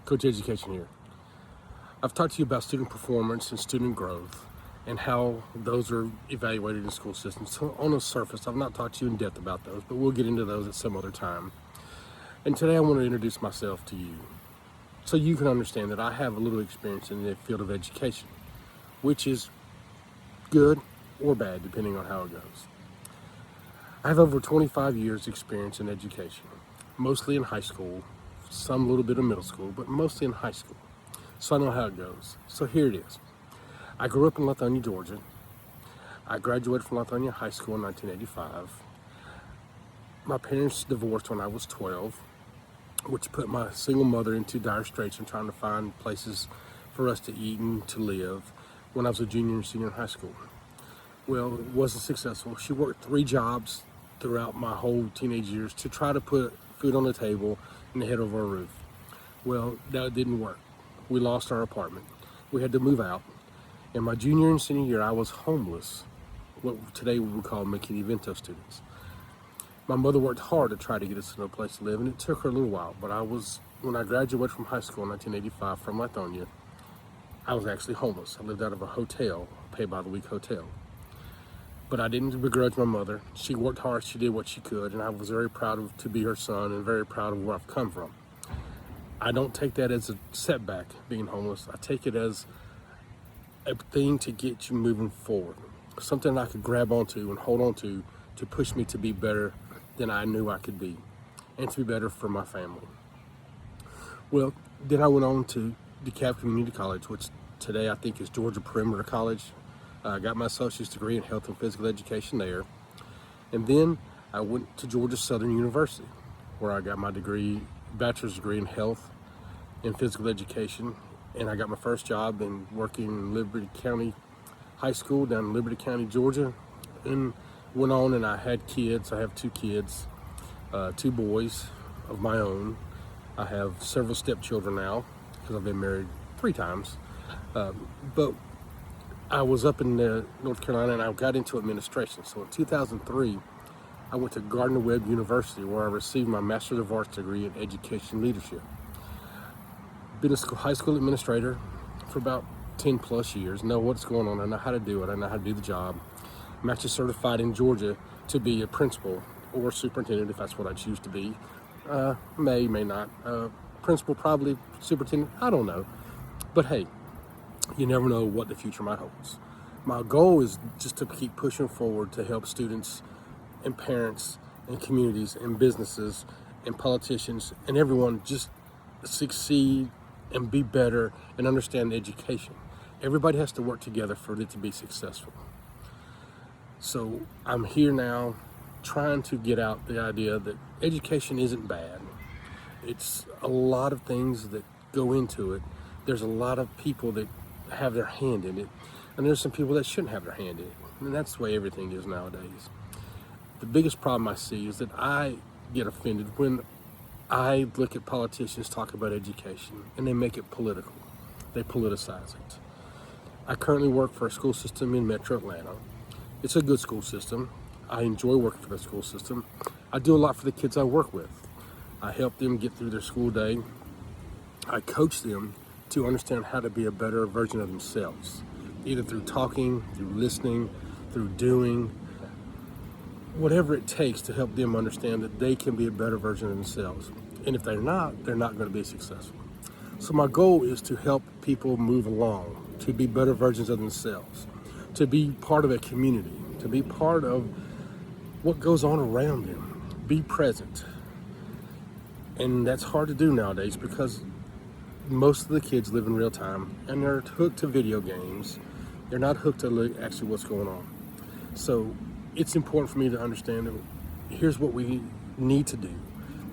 Coach Education here. I've talked to you about student performance and student growth and how those are evaluated in school systems. So on the surface, I've not talked to you in depth about those, but we'll get into those at some other time. And today I want to introduce myself to you so you can understand that I have a little experience in the field of education, which is good or bad depending on how it goes. I have over 25 years experience in education, mostly in high school, some little bit of middle school, but mostly in high school. So I know how it goes. So here it is. I grew up in Lithonia, Georgia. I graduated from Lithonia High School in 1985. My parents divorced when I was 12, which put my single mother into dire straits in trying to find places for us to eat and to live when I was a junior and senior in high school. Well, it wasn't successful. She worked 3 jobs throughout my whole teenage years to try to put food on the table and a head over our roof. Well, that didn't work. We lost our apartment. We had to move out. In my junior and senior year, I was homeless, what today we would call McKinney-Vento students. My mother worked hard to try to get us to a place to live, and it took her a little while, but when I graduated from high school in 1985 from Lithonia, I was actually homeless. I lived out of a hotel, pay-by-the-week hotel. But I didn't begrudge my mother. She worked hard, she did what she could, and I was very proud to be her son and very proud of where I've come from. I don't take that as a setback, being homeless. I take it as a thing to get you moving forward. Something I could grab onto and hold on to push me to be better than I knew I could be and to be better for my family. Well, then I went on to DeKalb Community College, which today I think is Georgia Perimeter College. I got my associate's degree in health and physical education there. And then I went to Georgia Southern University, where I got my bachelor's degree in health and physical education. And I got my first job in working in Liberty County High School down in Liberty County, Georgia. And went on and I had kids. I have 2 kids, 2 boys of my own. I have several stepchildren now because I've been married 3 times. But I was up in North Carolina and I got into administration. So in 2003, I went to Gardner-Webb University where I received my Master of Arts degree in Education Leadership. Been a high school administrator for about 10 plus years. Know what's going on. I know how to do it. I know how to do the job. I'm actually certified in Georgia to be a principal or superintendent if that's what I choose to be. May not. Principal, probably. Superintendent, I don't know. But hey, you never know what the future might hold. My goal is just to keep pushing forward to help students and parents and communities and businesses and politicians and everyone just succeed and be better and understand education. Everybody has to work together for it to be successful. So I'm here now trying to get out the idea that education isn't bad. It's a lot of things that go into it. There's a lot of people that have their hand in it, and there's some people that shouldn't have their hand in it, and that's the way everything is nowadays. The biggest problem I see is that I get offended when I look at politicians talk about education and they make it political. They politicize it. I currently work for a school system in Metro Atlanta. It's a good school system. I enjoy working for the school system. I do a lot for the kids I work with. I help them get through their school day. I coach them to understand how to be a better version of themselves, either through talking, through listening, through doing, whatever it takes to help them understand that they can be a better version of themselves. And if they're not going to be successful. So my goal is to help people move along, to be better versions of themselves, to be part of a community, to be part of what goes on around them, be present. And that's hard to do nowadays because most of the kids live in real time and they're hooked to video games. They're not hooked to actually what's going on. So it's important for me to understand that here's what we need to do,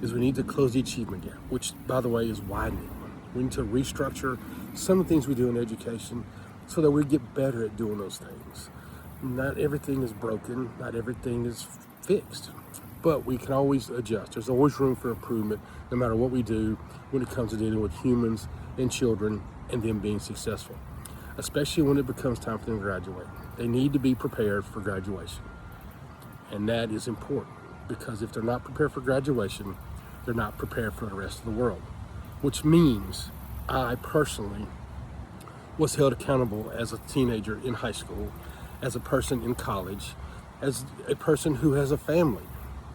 is we need to close the achievement gap, which by the way is widening. We need to restructure some of the things we do in education so that we get better at doing those things. Not everything is broken, not everything is fixed, but we can always adjust. There's always room for improvement no matter what we do when it comes to dealing with humans and children and them being successful, especially when it becomes time for them to graduate. They need to be prepared for graduation. And that is important because if they're not prepared for graduation, they're not prepared for the rest of the world, which means I personally was held accountable as a teenager in high school, as a person in college, as a person who has a family.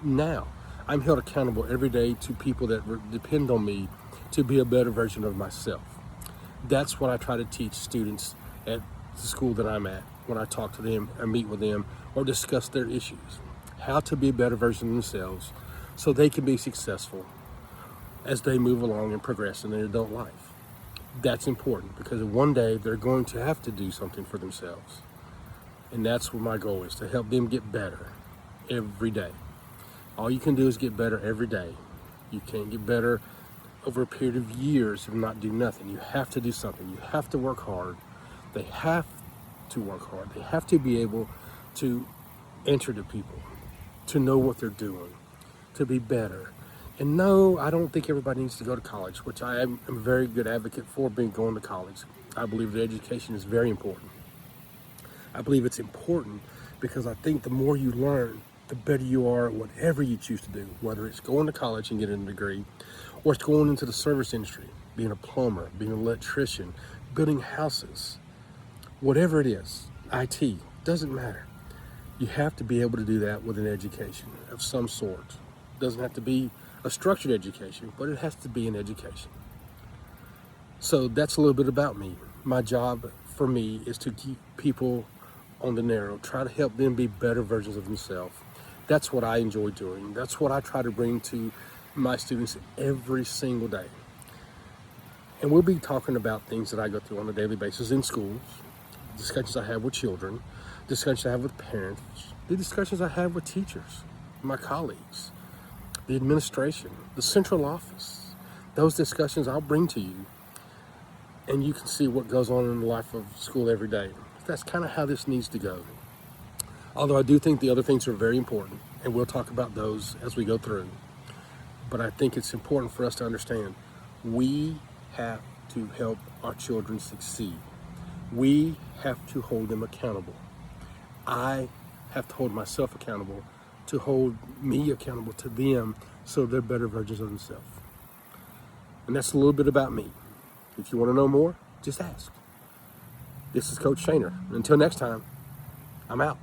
Now, I'm held accountable every day to people that depend on me to be a better version of myself. That's what I try to teach students at the school that I'm at when I talk to them or meet with them or discuss their issues. How to be a better version of themselves so they can be successful as they move along and progress in their adult life. That's important because one day they're going to have to do something for themselves. And that's what my goal is, to help them get better every day. All you can do is get better every day. You can't get better over a period of years and not do nothing. You have to do something. You have to work hard. They have to work hard. They have to be able to answer to people, to know what they're doing, to be better. And no, I don't think everybody needs to go to college, which I am a very good advocate for going to college. I believe that education is very important. I believe it's important because I think the more you learn, the better you are at whatever you choose to do, whether it's going to college and getting a degree, or it's going into the service industry, being a plumber, being an electrician, building houses, whatever it is, IT, doesn't matter. You have to be able to do that with an education of some sort. It doesn't have to be a structured education, but it has to be an education. So that's a little bit about me. My job for me is to keep people on the narrow, try to help them be better versions of themselves. That's what I enjoy doing. That's what I try to bring to my students every single day. And we'll be talking about things that I go through on a daily basis in schools, discussions I have with children, discussions I have with parents, the discussions I have with teachers, my colleagues, the administration, the central office. Those discussions I'll bring to you, and you can see what goes on in the life of school every day. That's kind of how this needs to go. Although I do think the other things are very important, and we'll talk about those as we go through. But I think it's important for us to understand we have to help our children succeed. We have to hold them accountable. I have to hold myself accountable to hold me accountable to them so they're better versions of themselves. And that's a little bit about me. If you want to know more, just ask. This is Coach Shaner. Until next time, I'm out.